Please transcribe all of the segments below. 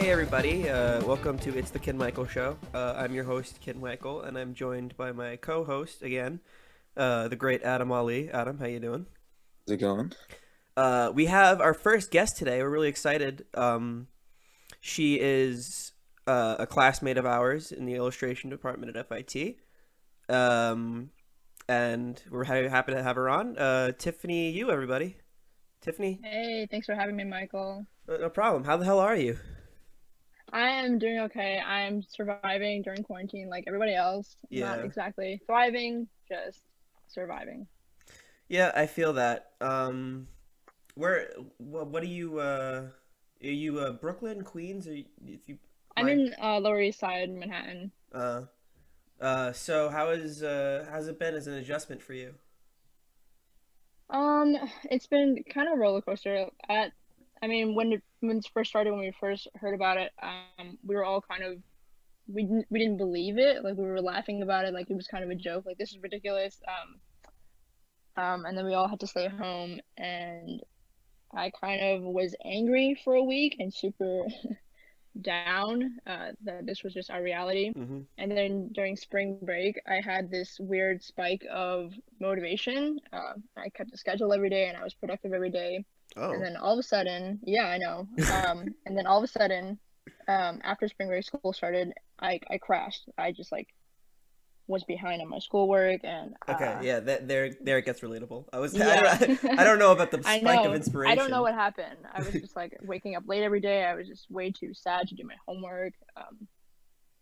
Hey everybody, welcome to It's the Ken Michael Show. I'm your host, Ken Michael, and I'm joined by my co-host again, the great Adam Ali. Adam, how you doing? How's it going? We have our first guest today. We're really excited. She is a classmate of ours in the illustration department at FIT, um, and we're happy to have her on. Tiffany Yu, everybody. Tiffany, Hey, thanks for having me, Michael. no problem. How the hell are you? I am doing okay. I'm surviving during quarantine like everybody else. Not Yeah. exactly thriving, just surviving. Yeah, I feel that. Where, what are you Brooklyn, Queens, or if you I'm mind? in Lower East Side, Manhattan. Uh, so how's it been as an adjustment for you? Um, it's been kind of a roller coaster. When it first started, when we first heard about it, we were all kind of we didn't believe it. Like we were laughing about it, like it was kind of a joke. Like this is ridiculous. And then we all had to stay home, and I kind of was angry for a week and super down that this was just our reality. Mm-hmm. And then during spring break, I had this weird spike of motivation. I kept a schedule every day and I was productive every day. And Oh. then all of a sudden, yeah, I know. And then all of a sudden, after spring break school started, I crashed. I just like was behind on my schoolwork and Okay, yeah, there it gets relatable. yeah. I don't know about the I spike of know. I don't know inspiration. what happened. I was just like waking up late every day. I was just way too sad to do my homework.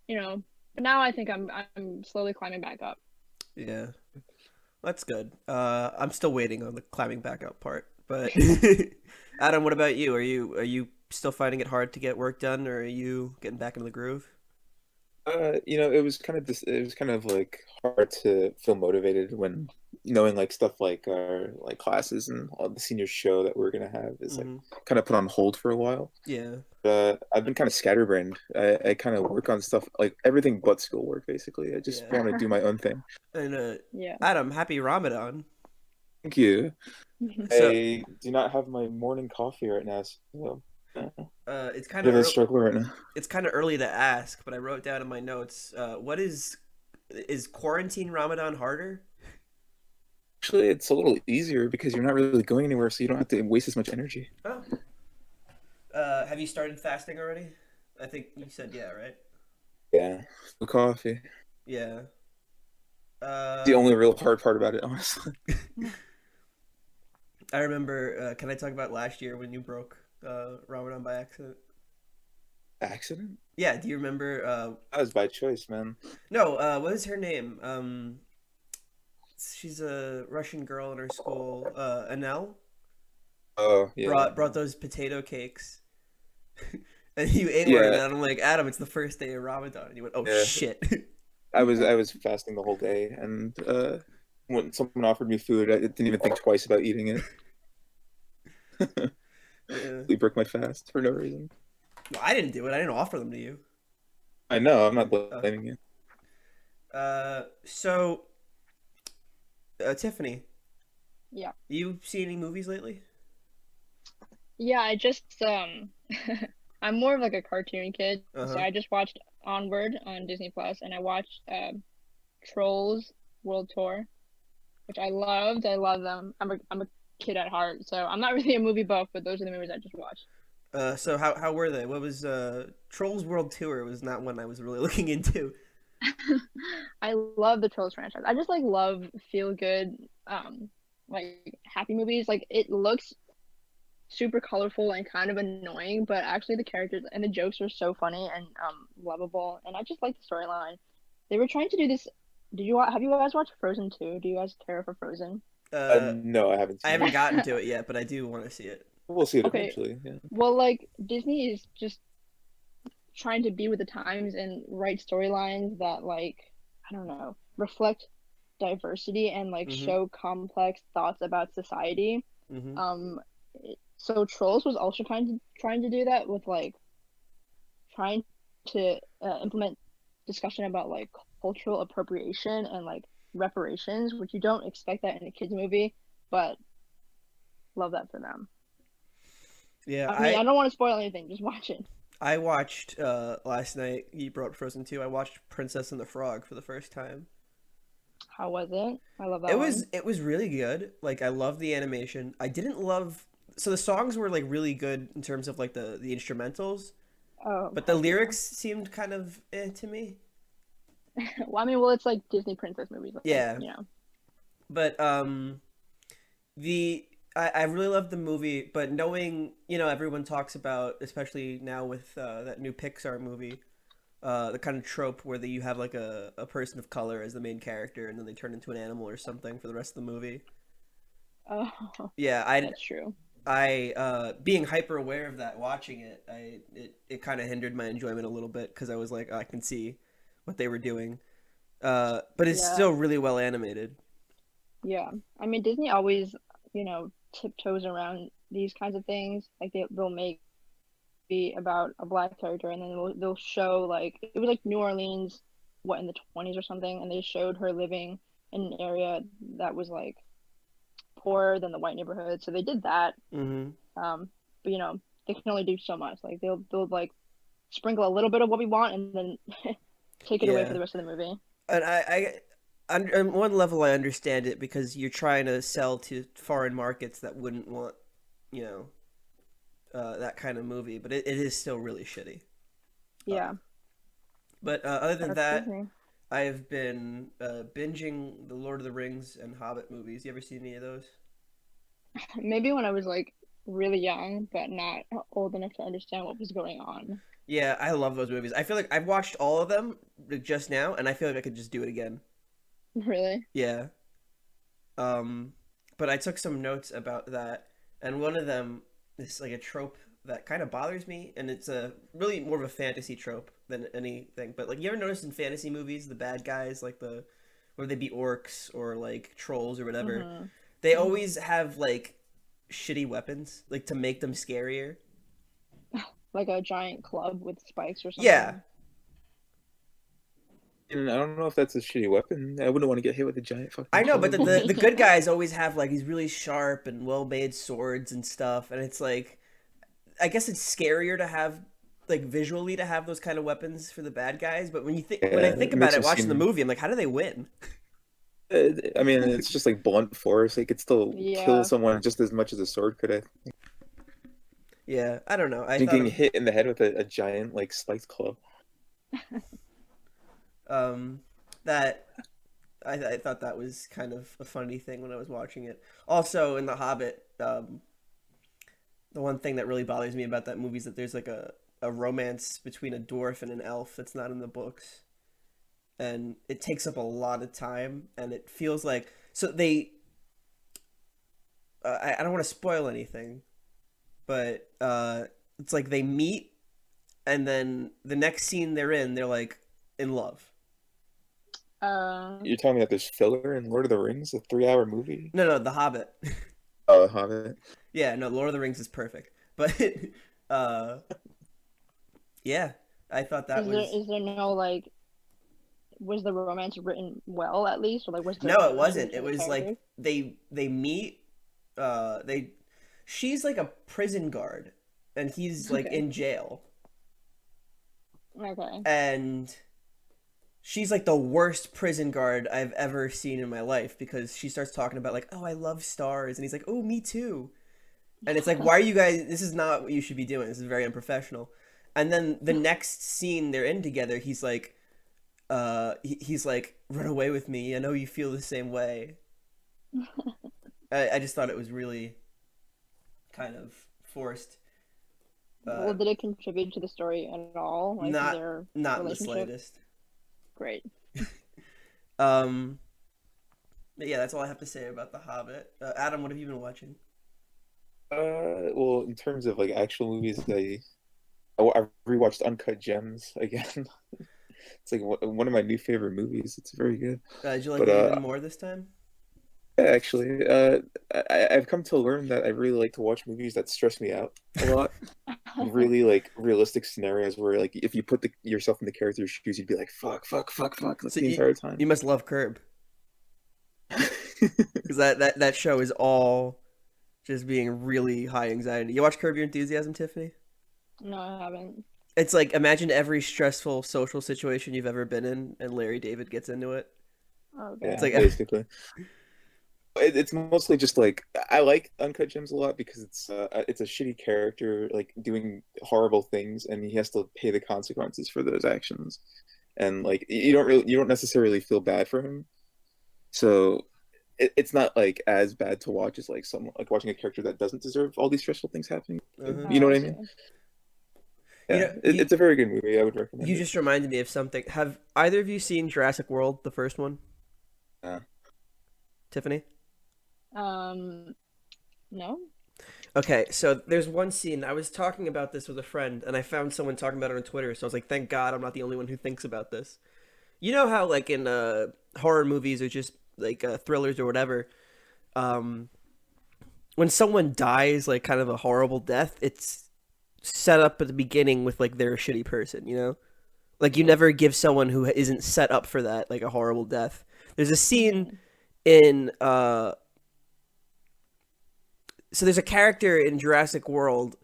You know, but now I think I'm slowly climbing back up. Yeah, that's good. I'm still waiting on the climbing back up part. But Adam, what about you? Are you still finding it hard to get work done, or are you getting back into the groove? It was kind of it was kind of like hard to feel motivated when knowing like stuff like our like classes and all the senior show that we're gonna have is like Mm-hmm. kind of put on hold for a while. Yeah. I've been kind of scatterbrained. I kind of work on stuff like everything but schoolwork basically. I just Yeah. want to do my own thing. And Yeah. Adam, happy Ramadan. Thank you. So I do not have my morning coffee right now, so it's kind bit of of a early. struggle right now. It's kind of early to ask, but I wrote down in my notes. What is quarantine Ramadan harder? Actually, it's a little easier because you're not really going anywhere, so you don't have to waste as much energy. Oh, have you started fasting already? I think you said yeah, right? Yeah, no coffee. Yeah. The Uh, only real hard part about it, honestly. I remember. Can I talk about last year when you broke Ramadan by accident? Accident? Yeah. Do you remember? That was by choice, man. No. What is her name? She's a Russian girl in our school. Anel Oh, yeah. brought those potato cakes, and you ate one of Yeah, them. And I'm like, Adam, it's the first day of Ramadan, and you went, oh yeah. shit. I was fasting the whole day, and when someone offered me food, I didn't even think twice about eating it. Yeah. We broke my fast for no reason. Well, I didn't do it. I didn't offer them to you. I know, I'm not Uh, blaming you. so Tiffany, Yeah. you seen any movies lately? Yeah, I just I'm more of like a cartoon kid. Uh So huh. I just watched Onward on Disney Plus and I watched Trolls World Tour, which I loved. I love them. I'm a kid at heart, so I'm not really a movie buff, but those are the movies I just watched. So how were they? What was Trolls World Tour? Was not one I was really looking into. I love the Trolls franchise. I just like love feel good, like happy movies. Like it looks super colorful and kind of annoying, but actually the characters and the jokes are so funny and lovable. And I just like the storyline. They were trying to do this. Have you guys watched Frozen 2? Do you guys care for Frozen? Uh, No, I haven't I seen haven't it. gotten to it yet, but I do want to see it. We'll see it Okay, eventually. Yeah. well, like Disney is just trying to be with the times and write storylines that like I don't know, reflect diversity and like Mm-hmm. show complex thoughts about society. Mm-hmm. Um, so Trolls was also trying to do that with like trying to implement discussion about like cultural appropriation and like reparations, which you don't expect that in a kids movie, but love that for them. Yeah, I mean, I don't want to spoil anything, just watch it. I watched last night. You brought Frozen 2. I watched Princess and the Frog for the first time. How was it? I love It that was one. it was really good. Like I love the animation. I didn't love so the songs were like really good in terms of like the instrumentals, Oh, but the heck yeah. lyrics seemed kind of to me. Well, I mean, well, it's like Disney princess movies, like, Yeah, you know. but the I really love the movie, but knowing everyone talks about, especially now with that new Pixar movie, the kind of trope where you have like a person of color as the main character and then they turn into an animal or something for the rest of the movie. Oh, Yeah, that's true. being hyper aware of that, watching it, it kind of hindered my enjoyment a little bit because I was like, oh, I can see what they were doing, but it's Yeah, still really well animated. yeah. I mean, Disney always, tiptoes around these kinds of things. Like they'll make be about a black character, and then they'll show like it was like New Orleans, what, in the 20s or something, and they showed her living in an area that was like poorer than the white neighborhood. So they did that. Hmm. But they can only do so much. Like they'll like sprinkle a little bit of what we want, and then take it away for Yeah, the rest of the movie. and on one level I understand it because you're trying to sell to foreign markets that wouldn't want you know that kind of movie, but it is still really shitty. Uh, Yeah, but other than that's that, Disney. I've been binging the Lord of the Rings and Hobbit movies. You ever seen any of those? Maybe when I was like really young, but not old enough to understand what was going on. Yeah, I love those movies. I feel like I've watched all of them just now, and I feel like I could just do it again. Really? Yeah. Um, but I took some notes about that, and one of them is like a trope that kind of bothers me, and it's a really more of a fantasy trope than anything. But like, you ever notice in fantasy movies, the bad guys, like the where they be orcs or like trolls or whatever, Mhm. they Mhm. always have like shitty weapons, like to make them scarier. Like a giant club with spikes or Yeah, something. And I don't know if that's a shitty weapon. I wouldn't want to get hit with a giant fucking I know, but club, the man. good Yeah. guys always have like these really sharp and well made swords and stuff, and it's like I guess it's scarier to have like visually to have those kind of weapons for the bad guys. But when I Yeah, think it about makes it, them watching the seem. movie, I'm like, how do they win? I mean, it's just like blunt force. They could still kill Yeah. someone just as much as a sword could. I Yeah, I don't know. I think thought getting it, hit in the head with a giant like spiked club. um that I thought that was kind of a funny thing when I was watching it. Also, in The Hobbit, the one thing that really bothers me about that movie is that there's like a romance between a dwarf and an elf that's not in the books, and it takes up a lot of time, and it feels like so they. I don't want to spoil anything, but it's like they meet, and then the next scene they're in, they're like in love. Um. You're telling me that there's filler in Lord of the Rings, a 3-hour movie? No, no, The Hobbit. Oh, The Hobbit. Yeah, no, Lord of the Rings is perfect, but uh, yeah, I thought that Is there was is there no like was the romance written well at least, or like was no, there it chemistry wasn't. It between the was like characters? they meet. They she's like a prison guard, and he's like Okay. in jail, Okay. and she's like the worst prison guard I've ever seen in my life because she starts talking about like, oh, I love stars, and he's like, oh, me too, and it's like, why are you guys? This is not what you should be doing. This is very unprofessional. And then the next scene they're in together, he's like, he's like, run away with me. I know you feel the same way. I just thought it was really kind of forced. Uh, Well, did it contribute to the story at all, like not their not in the relationship? slightest. Great. Um, but yeah, that's all I have to say about The Hobbit. Adam, what have you been watching? Well, in terms of like actual movies, I rewatched Uncut Gems again. It's like one of my new favorite movies. It's very good. Did you like But it even more this time? yeah, actually, I've come to learn that I really like to watch movies that stress me out a lot. Really like realistic scenarios where like if you put yourself in the character's shoes, you'd be like, fuck, fuck, fuck, fuck, like So the you entire time. you must love Curb because that show is all just being really high anxiety. You watch Curb Your Enthusiasm, Tiffany? No, I haven't. It's like imagine every stressful social situation you've ever been in, and Larry David gets into it. Oh It's Yeah, god. like, basically. It's mostly just like I like Uncut Gems a lot because it's a shitty character like doing horrible things, and he has to pay the consequences for those actions. And like you don't necessarily feel bad for him, so it's not like as bad to watch as like someone like watching a character that doesn't deserve all these stressful things happening. uh-huh. You know Oh, I what I see. mean? You Yeah, know, you it's a very good movie. I would recommend you it. just reminded me of something. Have either of you seen Jurassic World, the first one, Uh, Tiffany? Um, no. Okay, so there's one scene. I was talking about this with a friend, and I found someone talking about it on Twitter. So I was like, "Thank God, I'm not the only one who thinks about this." You know how, like in horror movies or just like thrillers or whatever, um, when someone dies, like kind of a horrible death, it's set up at the beginning with like they're a shitty person. You know, like you never give someone who isn't set up for that like a horrible death. There's a scene Mhm. in so there's a character in Jurassic World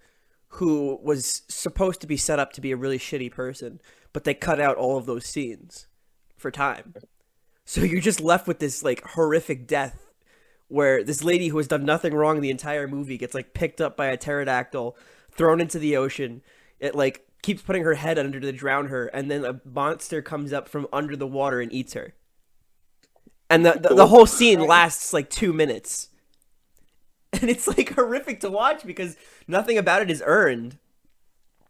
who was supposed to be set up to be a really shitty person, but they cut out all of those scenes for time. So you're just left with this like horrific death where this lady who has done nothing wrong the entire movie gets like picked up by a pterodactyl, thrown into the ocean. It like keeps putting her head under to drown her, and then a monster comes up from under the water and eats her. And the cool. whole scene Right. lasts like 2 minutes. And it's like horrific to watch because nothing about it is earned.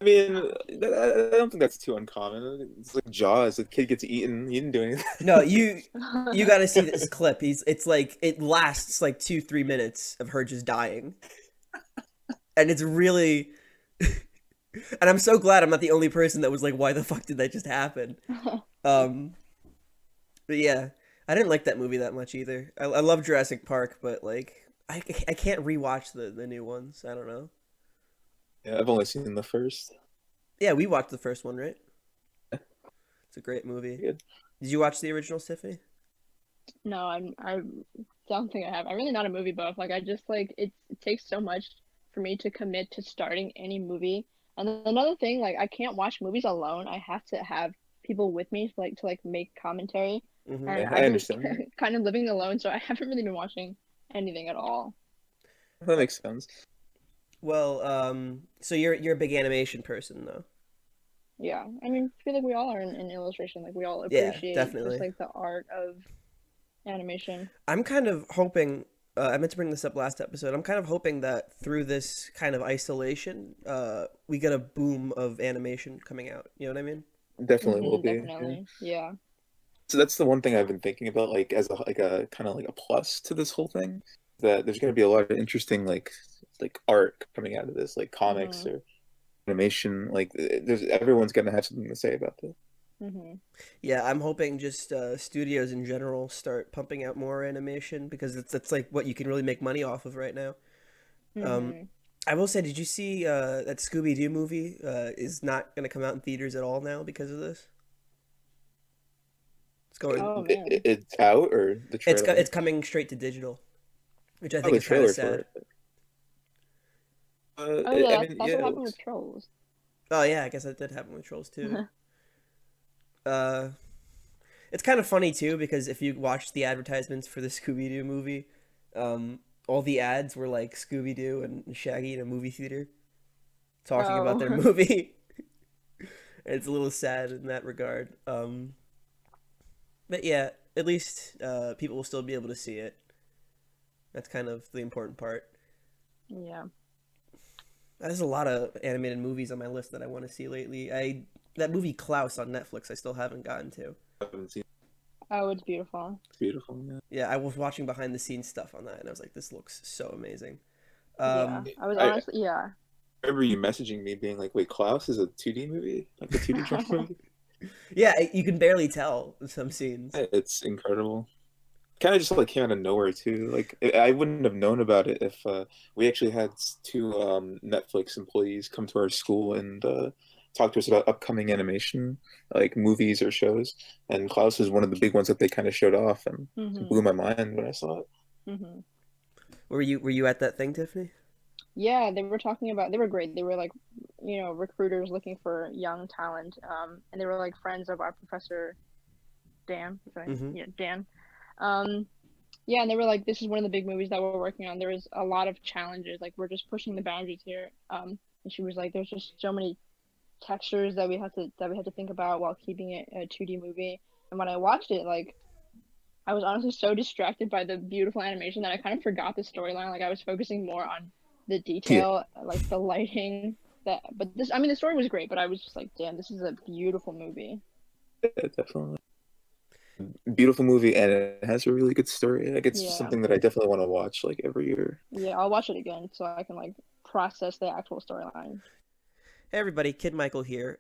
I mean, I don't think that's too uncommon. It's like Jaws. The kid gets eaten. He didn't do anything. No, you got to see this clip. It's like it lasts like 2-3 minutes of her just dying, and it's really. And I'm so glad I'm not the only person that was like, "Why the fuck did that just happen?" Um, but yeah, I didn't like that movie that much either. I love Jurassic Park, but like I can't rewatch the new ones. I don't know. Yeah, I've only seen the first. Yeah, we watched the first one, right? It's a great movie. Good. Did you watch the original, Tiffany? No, I don't think I have. I'm really not a movie buff. Like I just like it takes so much for me to commit to starting any movie. And then another thing, like I can't watch movies alone. I have to have people with me to like make commentary. Mm-hmm. And Yeah, I I've been understand that. kind of living alone, so I haven't really been watching anything at all. That makes sense. Well, so you're a big animation person though. Yeah, I mean, I feel like we all are in illustration. Like we all Yeah, appreciate just definitely. like the art of animation. I'm kind of hoping. I meant to bring this up last episode. I'm kind of hoping that through this kind of isolation, we get a boom of animation coming out. You know what I mean? Definitely will be. Yeah. Definitely. Yeah. So that's the one thing I've been thinking about, like as a kind of like a plus to this whole thing. That there's going to be a lot of interesting like art coming out of this, like comics Mhm. or animation. Like there's everyone's going to have something to say about this. Mhm. Yeah, I'm hoping just studios in general start pumping out more animation because it's like what you can really make money off of right now. Um, Mhm. I will say, did you see that Scooby Doo movie is not going to come out in theaters at all now because of this? It's going. Oh man. It's out or the trailer? It's coming straight to digital, which I Oh, think the is kind of trailer for sad. it. Oh yeah, I that's mean, that's yeah, what it happened with looks. Trolls. Oh yeah, I guess that did happen with Trolls too. Uh, it's kind of funny too because if you watch the advertisements for the Scooby Doo movie, all the ads were like Scooby Doo and Shaggy in a movie theater talking about their Oh. movie. It's a little sad in that regard. But yeah, at least people will still be able to see it. That's kind of the important part. Yeah. There's a lot of animated movies on my list that I want to see lately. I that movie Klaus on Netflix I still haven't gotten to. I haven't seen. Oh, it's beautiful. It's beautiful. Yeah. Yeah, I was watching behind the scenes stuff on that and I was like, this looks so amazing. Yeah. Um, I was I honestly, yeah. remember you messaging me being like, "Wait, Klaus is a 2D movie, like a 2D drawing movie." yeah, you can barely tell in some scenes. It's incredible. Kind of just like came out of nowhere too. Like I wouldn't have known about it if we actually had two Netflix employees come to our school and talk to us about upcoming animation, like movies or shows. And Klaus was one of the big ones that they kind of showed off, and it blew Mhm. my mind when I saw it. Mhm. Were you at that thing, Tiffany? Yeah, they were talking about. They were great. They were like recruiters looking for young talent, and they were like friends of our professor Dan. Sorry, Mm-hmm. yeah, Dan. Um, yeah, and they were like, this is one of the big movies that we're working on. There was a lot of challenges, like we're just pushing the boundaries here. And she was like, there's just so many textures that we had to think about while keeping it a 2D movie. And when I watched it, like I was honestly so distracted by the beautiful animation that I kind of forgot the storyline. Like I was focusing more on the Yeah, detail, like the lighting. But I mean, the story was great, but I was just like, damn, this is a beautiful movie. definitely. Beautiful movie, and it has a really good story. Like it's Yeah, something that I definitely want to watch like every year. yeah, I'll watch it again so I can like process the actual storyline. Hey everybody, Kid Michael here.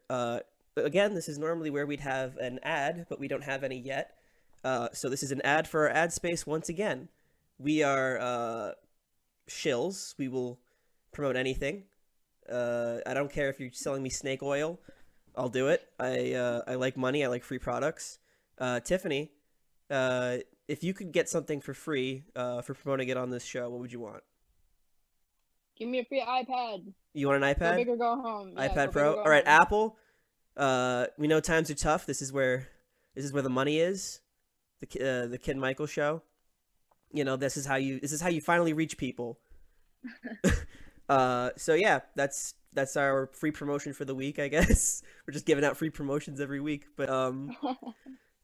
Again, this is normally where we'd have an ad, but we don't have any yet. So this is an ad for our ad space once again. We are shills. We will promote anything. I don't care if you're selling me snake oil. I'll do it. I like money. I like free products. Tiffany, uh, if you could get something for free for promoting it on this show, what would you want? Give me a free iPad. You want an Go iPad? big or go home. Yeah, iPad go big or Pro. go All right, home. Apple. We know times are tough. This is where the money is. The Kid Michael show. This is how you finally reach people. So yeah, that's our free promotion for the week, I guess. We're just giving out free promotions every week, but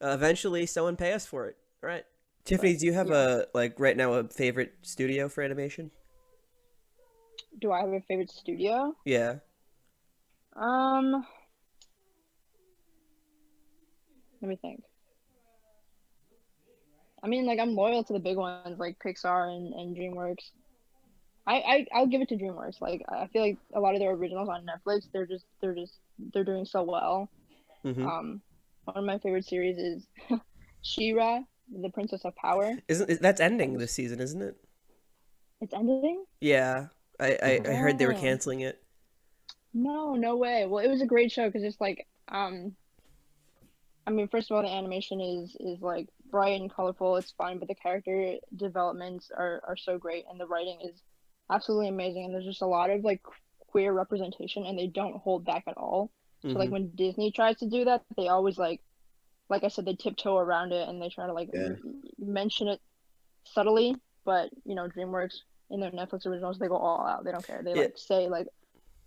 eventually someone pay us for it. All right. Tiffany, do you have Yeah. a like right now a favorite studio for animation? Do I have a favorite studio? Yeah. Um, Let me think. I mean, like I'm loyal to the big ones like Pixar and DreamWorks. I'll give it to DreamWorks. Like I feel like a lot of their originals on Netflix, they're doing so well. Mm-hmm. Um, One of my favorite series is She-Ra, the Princess of Power. Isn't that's That ending was this season, isn't it? It's ending? Yeah. I Mhm. heard they were Oh, canceling it. no, no way. Well, it was a great show because it's like I mean, first of all, the animation is like bright and colorful. It's fun, but the character developments are so great, and the writing is absolutely amazing. And there's just a lot of like queer representation, and they don't hold back at all. So like Mm-hmm. when Disney tries to do that, they always like I said, they tiptoe around it, and they try to like Yeah, mention it subtly. But DreamWorks in their Netflix originals, they go all out. They don't care. They Yeah. like say like,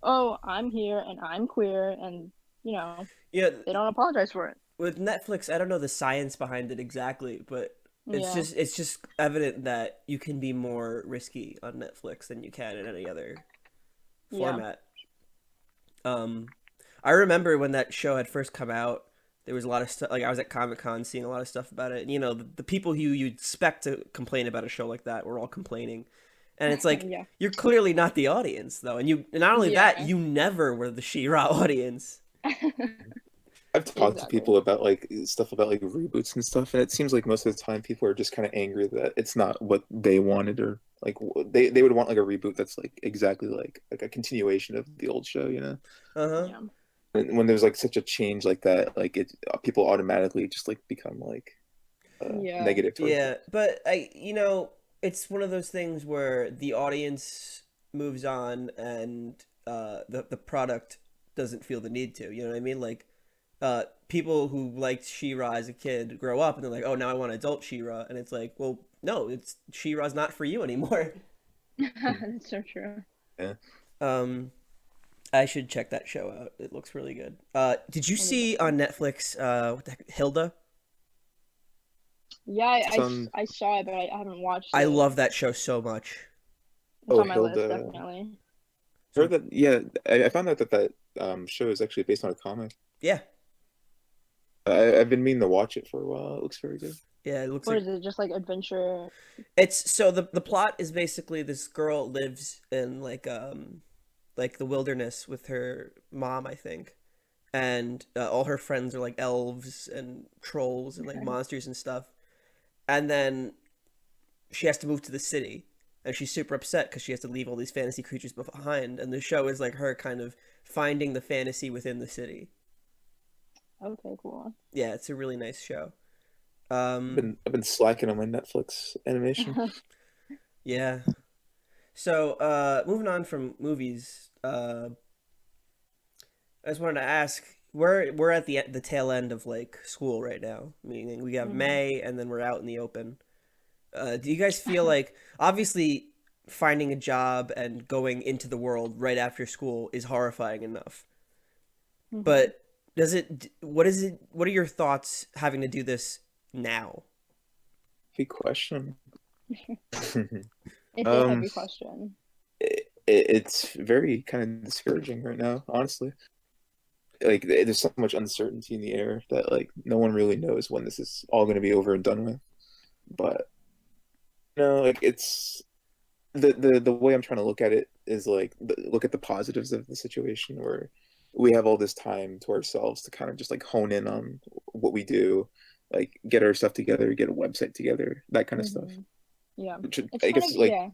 "Oh, I'm here and I'm queer," and Yeah. they don't apologize for it. With Netflix, I don't know the science behind it exactly, but Yeah, it's just evident that you can be more risky on Netflix than you can in any other yeah. format. Um, I remember when that show had first come out, there was a lot of stuff. Like I was at Comic Con seeing a lot of stuff about it. And, the people who you'd expect to complain about a show like that were all complaining, and it's like Yeah. you're clearly not the audience though. And not only that, Yeah. you never were the She-Ra audience. I've talked to Exactly. people about like stuff about like reboots and stuff, and it seems like most of the time people are just kind of angry that it's not what they wanted, or like they would want like a reboot that's like exactly like a continuation of the old show, you know? Uh huh. Yeah. And when there's like such a change like that, like it people automatically just like become like Yeah. negative towards it. Yeah, but it's one of those things where the audience moves on and the product doesn't feel the need to. You know what I mean? Like people who liked She-Ra as a kid grow up and they're like, "Oh, now I want adult She-Ra." And it's like, "Well, no, it's She-Ra's not for you anymore." Mhm. That's so true. Yeah. Um I should check that show out. It looks really good. Did you Let me see definitely. on Netflix what the heck, Hilda? Yeah, It's on. I saw it, but I haven't watched I it. love that show so much. It's Oh, on my list, Hilda. definitely. Heard So, that? Yeah, I found out that show is actually based on a comic. yeah. I've been meaning to watch it for a while. It looks very good. Yeah, it looks What like is it? Just like adventure? it's so the plot is basically this girl lives in like the wilderness with her mom, I think, and all her friends are like elves and trolls and like monsters and stuff. And then she has to move to the city, and she's super upset because she has to leave all these fantasy creatures behind. And the show is like her kind of finding the fantasy within the city. Okay, cool. Yeah, it's a really nice show. I've been slacking on my Netflix animation. Yeah. So moving on from movies, I just wanted to ask, we're at the tail end of like school right now, meaning we have Hmm. May and then we're out in the open. Do you guys feel like obviously finding a job and going into the world right after school is horrifying enough, Hmm. but does it? What is it? What are your thoughts having to do this now? Big question. It's a um, heavy question. it's very kind of discouraging right now, honestly. Like there's so much uncertainty in the air that like no one really knows when this is all going to be over and done with. But no, like it's the way I'm trying to look at it is like look at the positives of the situation where we have all this time to ourselves to kind of just like hone in on what we do, like get our stuff together, get a website together, that kind of stuff. Hmm. Yeah, Which it's I kind of guess like yeah.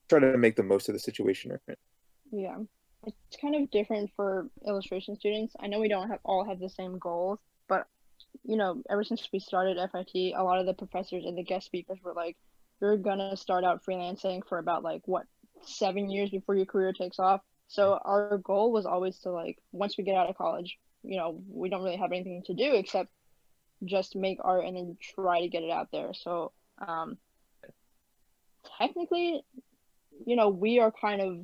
try to make the most of the situation. Right? Yeah. It's kind of different for illustration students. I know we don't have all have the same goals, but ever since we started FIT, a lot of the professors and the guest speakers were like, you're gonna start out freelancing for about like what, 7 years before your career takes off. So our goal was always to like once we get out of college, we don't really have anything to do except just make art and then try to get it out there. So um technically we are kind of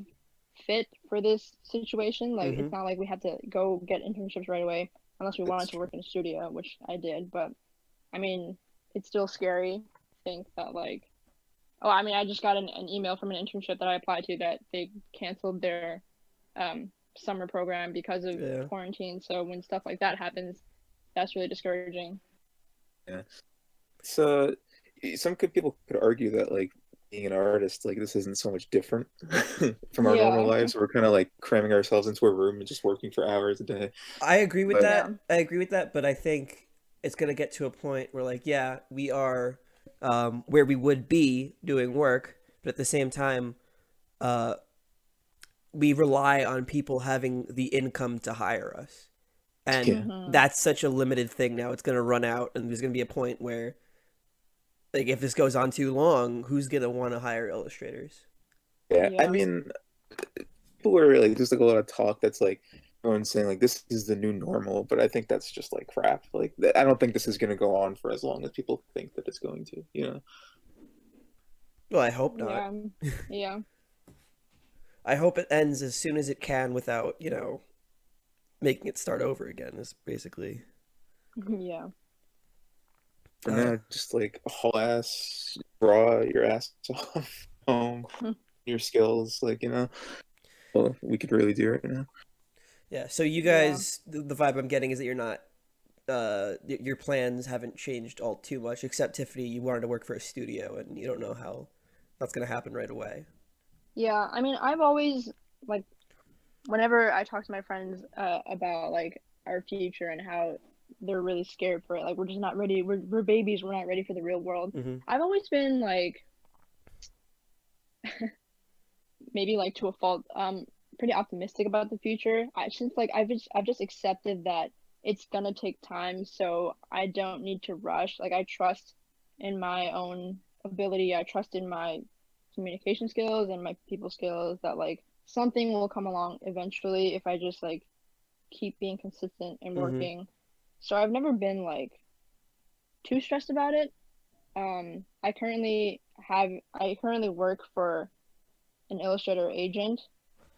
fit for this situation. Like, Mm-hmm. it's not like we have to go get internships right away unless we That's wanted to true. work in a studio, which I did. But I mean, it's still scary to think that, like, oh, I mean, I just got an email from an internship that I applied to that they canceled their summer program because of Yeah. quarantine. So when stuff like that happens, that's really discouraging. Yeah. So people could argue that like being an artist, like this isn't so much different from our normal Yeah, lives. We're kind of like cramming ourselves into a room and just working for hours a day. I agree with But yeah. that. I agree with that, but I think it's gonna get to a point where like, yeah, we are where we would be doing work, but at the same time, uh, we rely on people having the income to hire us. And yeah, Hmm. that's such a limited thing now. It's going to run out, and there's going to be a point where, like, if this goes on too long, who's going to want to hire illustrators? yeah. I Yeah. mean, people are like there's like a lot of talk that's like everyone's saying like this is the new normal, but I think that's just like crap. Like I don't think this is going to go on for as long as people think that it's going to. You know? Well, I hope not. Yeah. Yeah. I hope it ends as soon as it can without, making it start over again, is basically. Yeah. For Uh, now, just like haul ass, draw your ass off, your skills, like well, we could really do right now. yeah, so you Yeah. guys, the vibe I'm getting is that you're not, your plans haven't changed all too much, except Tiffany, you wanted to work for a studio, and you don't know how that's going to happen right away. Yeah, I mean, I've always like whenever I talk to my friends about like our future and how they're really scared for it, like we're just not ready. We're babies. We're not ready for the real world. Mm-hmm. I've always been like maybe like to a fault pretty optimistic about the future. I since like I've just accepted that it's gonna take time, so I don't need to rush. Like I trust in my own ability. I trust in my communication skills and my people skills that like something will come along eventually if I just like keep being consistent and Mm-hmm. working. So I've never been like too stressed about it. I currently work for an illustrator agent,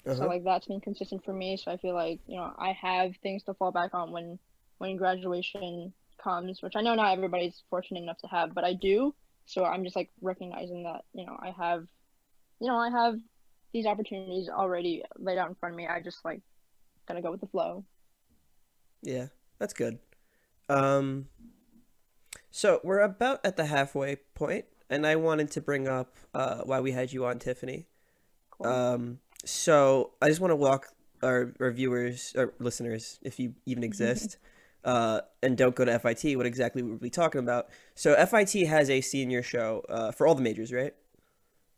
so Uh-huh. like that's been consistent for me. So I feel like I have things to fall back on when graduation comes, which I know not everybody's fortunate enough to have, but I do. So I'm just like recognizing that I have these opportunities already laid out in front of me. I just like gotta go with the flow. Yeah, that's good. Um, so we're about at the halfway point, and I wanted to bring up why we had you on, Tiffany. Cool. So I just want to walk our viewers or listeners, if you even exist, and don't go to FIT, what exactly we'll be talking about. So FIT has a senior show for all the majors, right?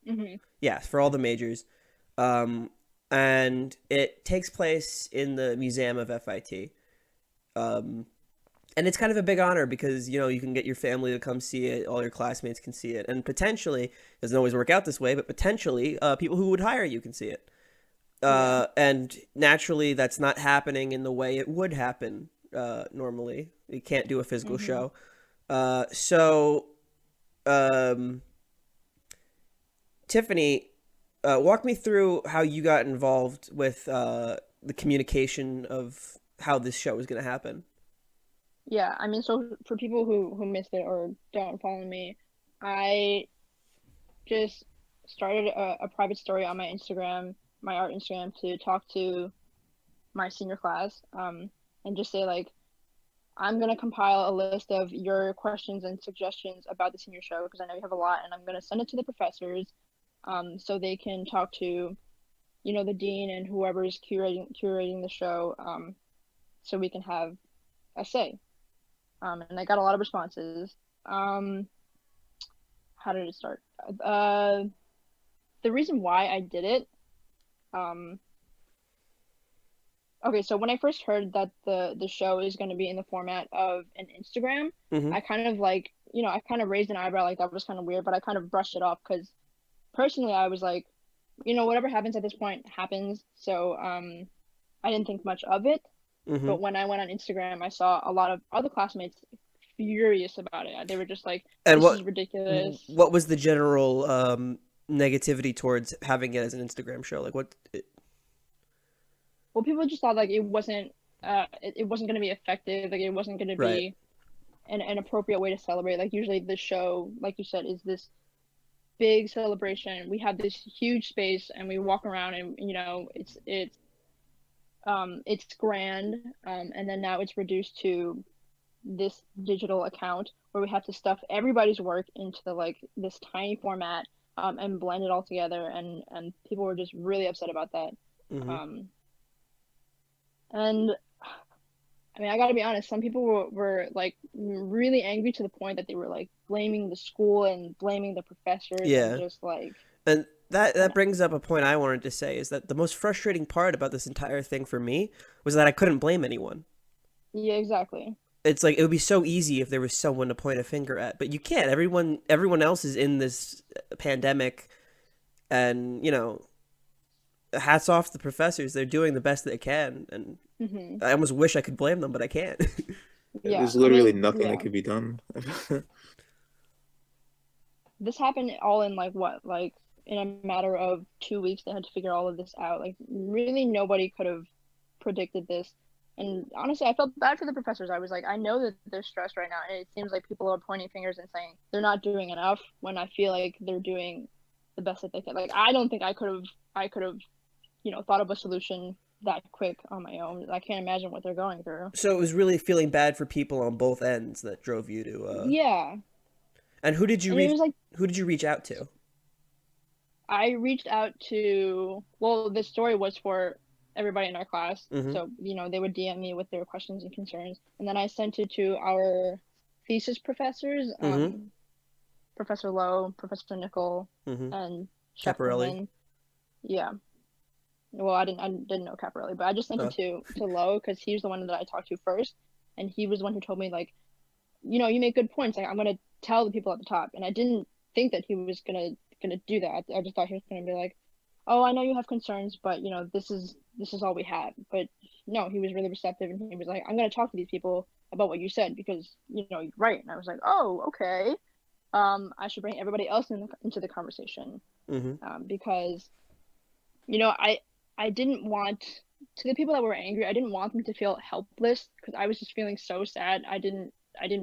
Hmm. Yes, for all the majors. Um, and it takes place in the museum of FIT. Um, and it's kind of a big honor because you can get your family to come see it, all your classmates can see it, and potentially, it doesn't always work out this way, but potentially people who would hire you can see it. Yeah. And naturally, that's not happening in the way it would happen normally. You can't do a physical Mhm. show. So, um, Tiffany, walk me through how you got involved with the communication of how this show was going to happen. Yeah, I mean, so for people who missed it or don't follow me, I just started a private story on my Instagram, my art Instagram, to talk to my senior class, and just say like, I'm gonna compile a list of your questions and suggestions about the senior show because I know you have a lot, and I'm gonna send it to the professors, so they can talk to, the dean and whoever's curating the show, so we can have a say. And I got a lot of responses. Um, how did it start? Uh, the reason why I did it, um, okay, so when I first heard that the show is going to be in the format of an Instagram, Mm-hmm. I kind of like, I kind of raised an eyebrow, like that was kind of weird, but I kind of brushed it off because personally I was like, whatever happens at this point happens. So I didn't think much of it. Mm-hmm. But when I went on Instagram, I saw a lot of other classmates furious about it. They were just like, And "This is ridiculous." what was the general negativity towards having it as an Instagram show? Like what? Well, people just thought like it wasn't going to be effective. Like it wasn't going to Right. be an appropriate way to celebrate. Like usually the show, like you said, is this big celebration. We have this huge space and we walk around and it's grand. And then now it's reduced to this digital account where we have to stuff everybody's work into like this tiny format, and blend it all together, and people were just really upset about that. Mm-hmm. Um, and I mean, I gotta be honest, some people were like really angry to the point that they were like blaming the school and blaming the professors and Yeah. just like, And that and brings up a point I wanted to say is that the most frustrating part about this entire thing for me was that I couldn't blame anyone. yeah, exactly. It's like it would be so easy if there was someone to point a finger at, but you can't. Everyone else is in this pandemic, and hats off to the professors. They're doing the best they can, and Hmm. I almost wish I could blame them, but I can't. Yeah, There's I literally mean, nothing that yeah, could be done. this happened all in like what, like in a matter of 2 weeks. They had to figure all of this out. Like, really, nobody could have predicted this. And honestly, I felt bad for the professors. I was like, I know that they're stressed right now, and it seems like people are pointing fingers and saying they're not doing enough when I feel like they're doing the best that they can. Like, I don't think I could have, thought of a solution that quick on my own. I can't imagine what they're going through. So it was really feeling bad for people on both ends that drove you to. Yeah, And who did you and it reach? was like Who did you reach out to? I reached out to, well, the story was for everybody in our class. Mm-hmm. So, they would DM me with their questions and concerns. And then I sent it to our thesis professors, Mm-hmm. Professor Lowe, Professor Nickel, Mm-hmm. and Chef Caparelli. Lin. Yeah. Well, I didn't know Caparelli, but I just sent it Oh. to Lowe because he's the one that I talked to first. And he was the one who told me, like, you make good points. Like, I'm going to tell the people at the top. And I didn't think that he was gonna do that. I just thought he was gonna be like, "Oh, I know you have concerns, but this is all we have." But no, he was really receptive, and he was like, "I'm gonna talk to these people about what you said because you're right." And I was like, "Oh, okay. I should bring everybody else into the conversation, Mm-hmm. because I didn't want, to the people that were angry, I didn't want them to feel helpless because I was just feeling so sad. I didn't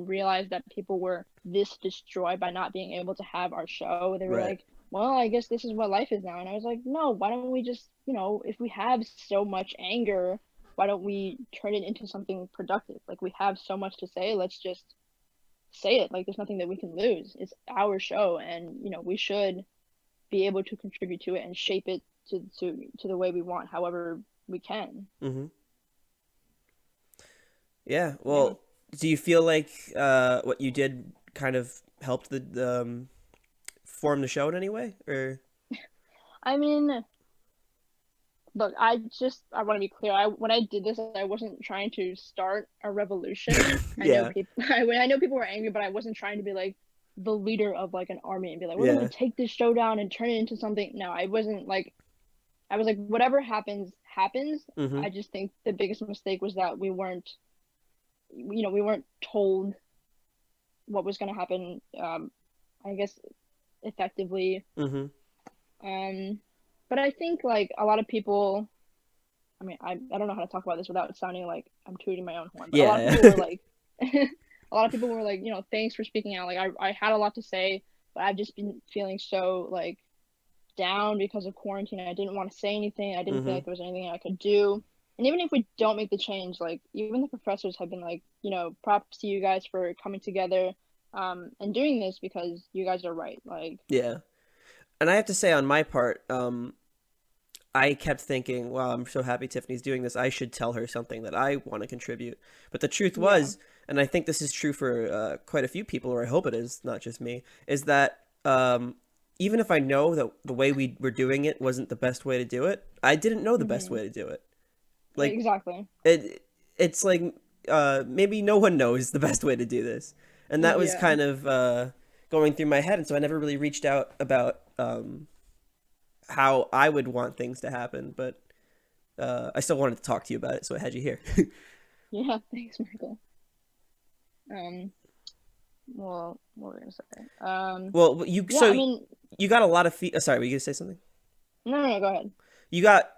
realize that people were this destroyed by not being able to have our show. They were Right. like, well, I guess this is what life is now. And I was like, no, why don't we just, if we have so much anger, why don't we turn it into something productive? Like, we have so much to say, let's just say it. Like, there's nothing that we can lose. It's our show, and we should be able to contribute to it and shape it to the way we want, however we can. Mm-hmm. Yeah. Yeah. Well, do you feel like what you did kind of helped the form the show in any way, or? I mean, look, I want to be clear. When I did this, I wasn't trying to start a revolution. I know Yeah. people I know people were angry, but I wasn't trying to be like the leader of like an army and be like, we're Yeah. gonna take this show down and turn it into something. No, I wasn't like I was like, whatever happens, happens. Mm-hmm. I just think the biggest mistake was that we weren't told what was going to happen. I guess effectively. Mm-hmm. Um, but I think like a lot of people. I mean, I don't know how to talk about this without sounding like I'm tooting my own horn. But a lot of Yeah. people were like, a lot of people were like, thanks for speaking out. Like I had a lot to say, but I've just been feeling so like down because of quarantine. I didn't want to say anything. I didn't feel Mm-hmm. like there was anything I could do. And even if we don't make the change, like even the professors have been like, props to you guys for coming together, and doing this because you guys are right. Like, Yeah. And I have to say, on my part, I kept thinking, wow, I'm so happy Tiffany's doing this. I should tell her something that I want to contribute. But the truth yeah, was, and I think this is true for quite a few people, or I hope it is, not just me, is that even if I know that the way we were doing it wasn't the best way to do it, I didn't know the best hmm way to do it. Like, exactly. it's like maybe no one knows the best way to do this. And that was Yeah. kind of going through my head. And so I never really reached out about how I would want things to happen, but I still wanted to talk to you about it, so I had you here. Yeah, thanks, Michael. Um, well, what were we gonna say? Well, Yeah, I mean, you got a lot of sorry, were you gonna say something? no, no, no, go ahead. You got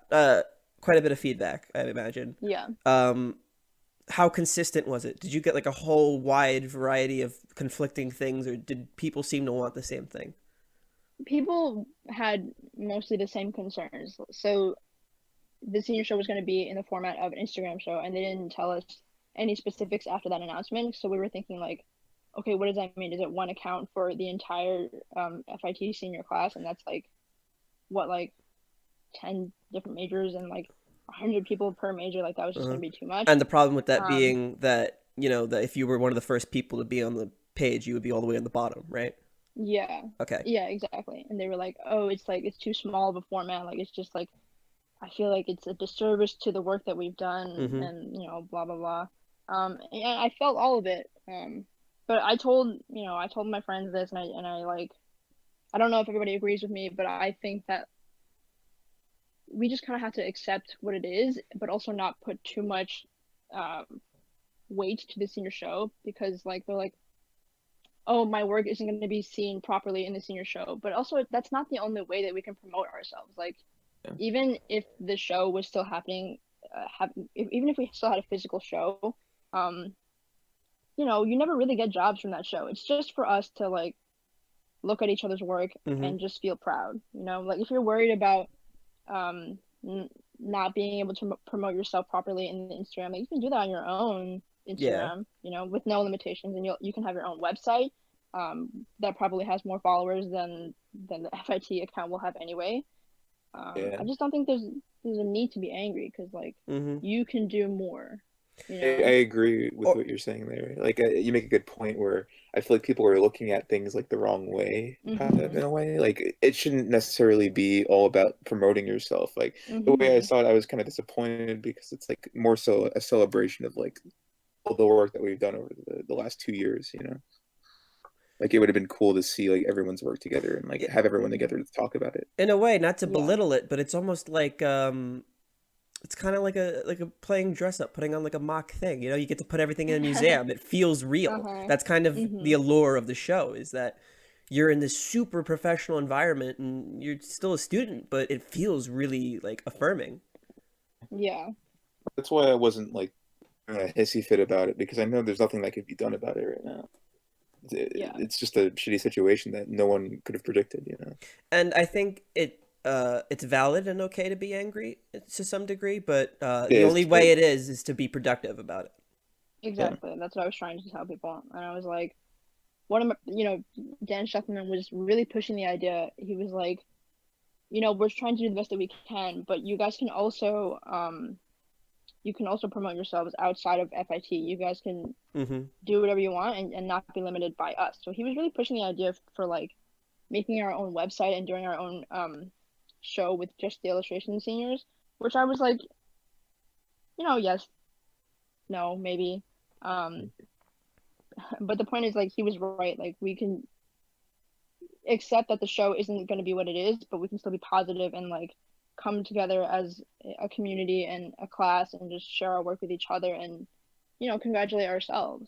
quite a bit of feedback, I imagine. Yeah. Um, how consistent was it? Did you get like a whole wide variety of conflicting things, or did people seem to want the same thing? People had mostly the same concerns. So the senior show was going to be in the format of an Instagram show, and they didn't tell us any specifics after that announcement. So we were thinking like, okay, what does that mean? Does it one account for the entire FIT senior class, and that's like what, like 10 different majors and like 100 people per major? Like that was just Uh-huh. going to be too much. And the problem with that Um, being that, that if you were one of the first people to be on the page, you would be all the way on the bottom, right? yeah, Okay. yeah, exactly. And they were like, oh, it's like it's too small of a format. Like it's just like I feel like it's a disservice to the work that we've done, Mm-hmm. and blah blah blah. And I felt all of it. But I told my friends this, and I like, I don't know if everybody agrees with me, but I think that we just kind of have to accept what it is, but also not put too much um, weight to the senior show because like they're like, oh, my work isn't going to be seen properly in the senior show, but also that's not the only way that we can promote ourselves. Like Yeah. even if the show was still happening, even if we still had a physical show, um, you never really get jobs from that show. It's just for us to like look at each other's work Mm-hmm. and just feel proud. Like if you're worried about not being able to promote yourself properly in the Instagram, like you can do that on your own Yeah. Instagram, with no limitations, and you can have your own website that probably has more followers than the FIT account will have anyway. Yeah. I just don't think there's a need to be angry because like Mm-hmm. you can do more, you I know. agree with Or what you're saying there. Like, you make a good point where I feel like people are looking at things like the wrong way, kind of Mhm. in a way. Like, it shouldn't necessarily be all about promoting yourself. Like, the way I Mhm. saw it, I was kind of disappointed because it's like more so a celebration of like all the work that we've done over the last 2 years, you know? Like, it would have been cool to see like everyone's work together and like yeah, have everyone Mhm. together to talk about it. in a way, not to Yeah. belittle it, but it's almost like it's kind of like a playing dress up, putting on like a mock thing. You get to put everything in a museum. It feels real. Uh-huh. That's kind of the Mhm. allure of the show, is that you're in this super professional environment and you're still a student, but it feels really like affirming. Yeah. That's why I wasn't like hissy fit about it because I know there's nothing that could be done about it right now. Yeah. It's just a shitty situation that no one could have predicted, you know. And I think it's valid and okay to be angry to some degree, but Yeah, the it's only way like, it is to be productive about it. yeah, Exactly. That's what I was trying to tell people. And I was like, one of my, Dan Shuffman was really pushing the idea. He was like, we're trying to do the best that we can, but you can also promote yourselves outside of FIT. You guys can Mm-hmm. do whatever you want and not be limited by us. So he was really pushing the idea for like making our own website and doing our own show with just the illustration seniors, which I was like, yes, no, maybe. Um, but the point is like he was right. Like we can accept that the show isn't going to be what it is, but we can still be positive and like come together as a community and a class and just share our work with each other and, congratulate ourselves.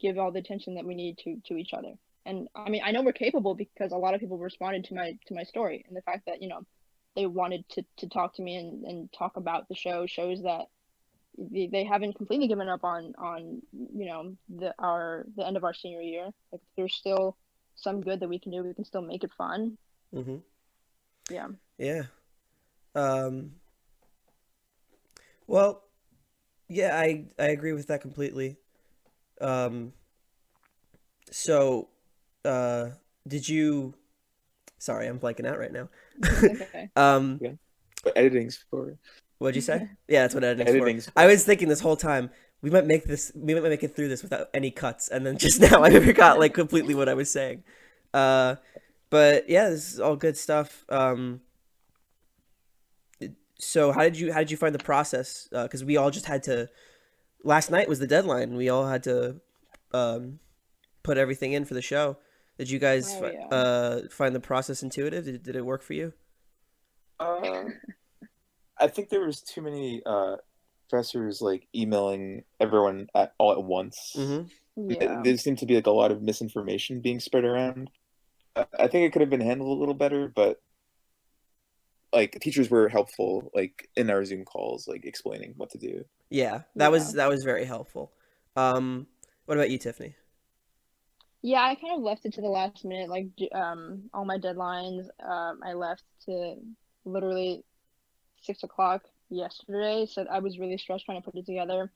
Give all the attention that we need to each other. And I mean, I know we're capable because a lot of people responded to my story, and the fact that they wanted to talk to me and talk about the shows that they haven't completely given up on the end of our senior year. Like, there's still some good that we can do. We can still make it fun. Mm-hmm. Yeah. Yeah. Well, yeah, I agree with that completely. So, did you? Sorry, I'm blanking out right now. Okay. Yeah. But editing's for. What'd you say? Yeah, that's what Editing's for. for. I was thinking this whole time we might make it through this without any cuts, and then just now I forgot like completely what I was saying. But yeah, this is all good stuff. So how did you find the process? Because we all just had to. Last night was the deadline. We all had to put everything in for the show. Did you guys find the process intuitive? Did it work for you? I think there was too many professors like emailing everyone all at once. Mm-hmm. Yeah. There seemed to be like a lot of misinformation being spread around. I think it could have been handled a little better, but like teachers were helpful, like in our Zoom calls, like explaining what to do. Yeah, that was very helpful. What about you, Tiffany? Yeah, I kind of left it to the last minute. Like, all my deadlines, I left to literally 6 o'clock yesterday. So I was really stressed trying to put it together.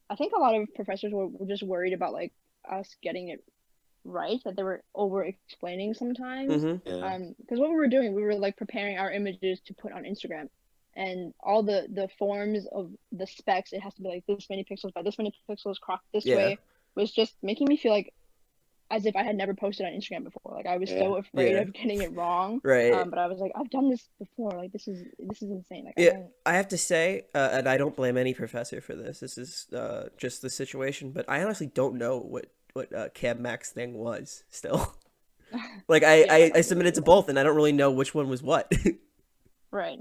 I think a lot of professors were just worried about like us getting it right, that they were over explaining sometimes. Mm-hmm. Yeah. Because what we were doing, we were like preparing our images to put on Instagram, and all the forms of the specs, it has to be like this many pixels by this many pixels, cropped this way, was just making me feel like as if I had never posted on Instagram before. Like, I was so afraid of getting it wrong. Right. But I was like, I've done this before. Like, this is insane. Like, I have to say, and I don't blame any professor for this. This is just the situation. But I honestly don't know what Cab Max thing was still. Like, I submitted to both, and I don't really know which one was what. Right.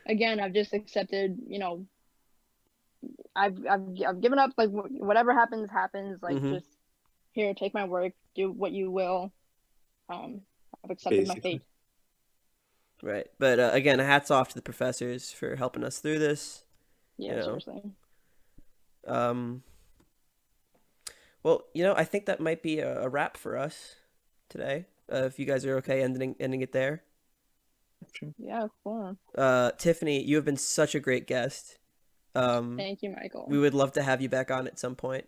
Again, I've just accepted. I've given up. Like, whatever happens. Like, just here, take my work, do what you will. I've accepted my fate. Right. But again, hats off to the professors for helping us through this. Yeah, seriously. Well, I think that might be a wrap for us today. If you guys are okay ending it there. Yeah, cool. Tiffany, you have been such a great guest. Thank you, Michael. We would love to have you back on at some point.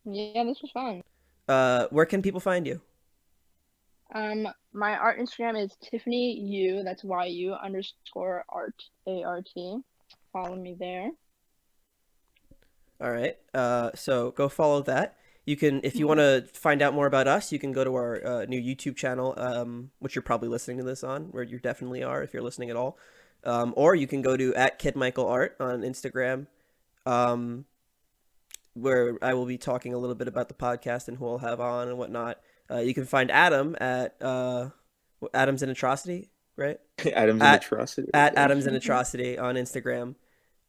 Yeah, this was fun. Where can people find you? My art Instagram is Tiffany Yu. That's YU_art ART. Follow me there. All right. So go follow that. You can, if you want to find out more about us, you can go to our new YouTube channel, which you're probably listening to this on, where you definitely are if you're listening at all. Or you can go to @KidMichaelArt on Instagram, where I will be talking a little bit about the podcast and who I'll have on and whatnot. You can find Adam at Adam's an Atrocity, right? Adam's an Atrocity. At Adam's an Atrocity on Instagram.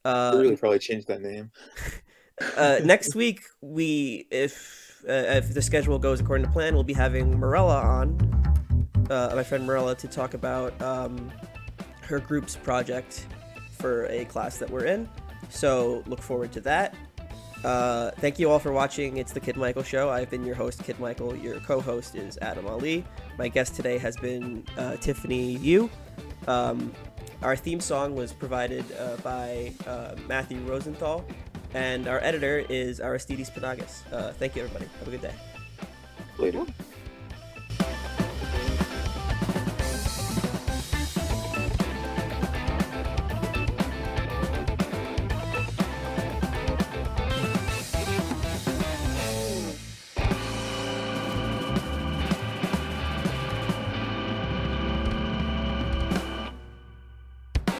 I really probably changed that name. Next week, if the schedule goes according to plan, we'll be having Morella on, my friend Morella, to talk about her group's project for a class that we're in. So look forward to that. Thank you all for watching. It's the Kid Michael Show. I've been your host, Kid Michael. Your co-host is Adam Ali. My guest today has been Tiffany Yu. Our theme song was provided by Matthew Rosenthal. And our editor is Aristides Panagas. Thank you, everybody. Have a good day. Later.